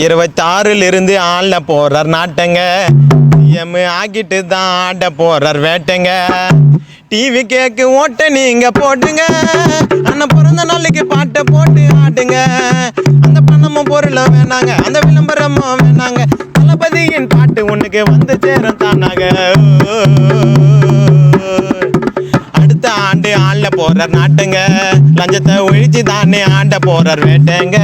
26 ஆள போறார் நாட்டங்க. சிஎம் ஆக்கிட்டு தான் ஆட போறார் வேட்டைங்க. டிவி கேக்கு ஓட்ட நீங்க போட்டுங்க. அண்ணன் பிறந்த நாளைக்கு பாட்டை போட்டு ஆடுங்க. அந்த பணமும் பொருளும் வேணாங்க, அந்த விளம்பரமும் வேணாங்க. தளபதியின் பாட்டு உனக்கு வந்து சேரும் தானாங்க. அடுத்த ஆண்டு ஆள போறார் நாட்டுங்க. லஞ்சத்தை ஒழிச்சு தானே ஆண்ட போறார் வேட்டைங்க.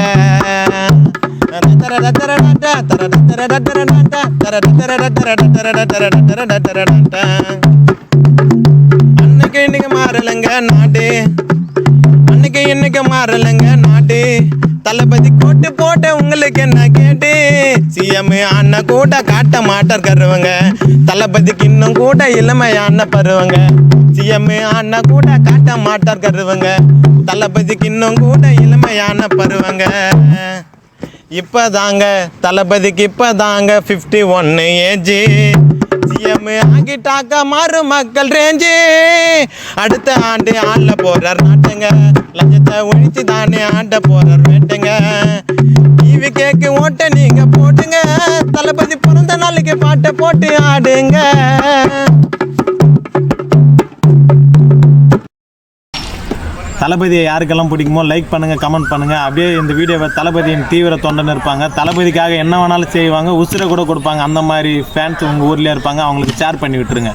அன்னைக்கு இன்னைக்கு மாறலங்க நாடு, அன்னைக்கு இன்னைக்கு மாறலங்க நாடு. தளபதி கோட்டு போட்ட உங்களுக்கு என்ன கேட்டு? சிஎம் அண்ணன் கூட காட்ட மாட்டார் கருவங்க. தளபதிக்கு இன்னும் கூட இளமையான பருவங்க. சிஎம் அண்ணன் கூட காட்ட மாட்டார் கருவங்க. தளபதிக்கு இன்னும் கூட இளமையான பருவங்க. இப்பதாங்க தளபதிக்கு இப்பதாங்க 51 ஏஜ். சிஎம் ஆகிட்டாக்க மாறு மக்கள் ரேஞ்சு. அடுத்த ஆண்டு ஆள போறார் நாட்டுங்க. லஞ்சத்தை ஒழிச்சு தானே ஆண்ட போறார் வேட்டைங்க. டிவி கேக்கு ஓட்ட நீங்க போட்டுங்க. தளபதி பிறந்த நாளைக்கு பாட்டை போட்டு ஆடுங்க. தளபதியை யாருக்கெல்லாம் பிடிக்குமோ லைக் பண்ணுங்கள், கமெண்ட் பண்ணுங்கள். அப்படியே இந்த வீடியோவை தளபதியின் தீவிர தொண்டன் இருப்பாங்க. தளபதிக்காக என்ன வேணாலும் செய்வாங்க, உசுரை கூட கொடுப்பாங்க. அந்த மாதிரி ஃபேன்ஸ் உங்கள் ஊர்லேயே இருப்பாங்க. அவங்களுக்கு ஷேர் பண்ணி விட்டுருங்க.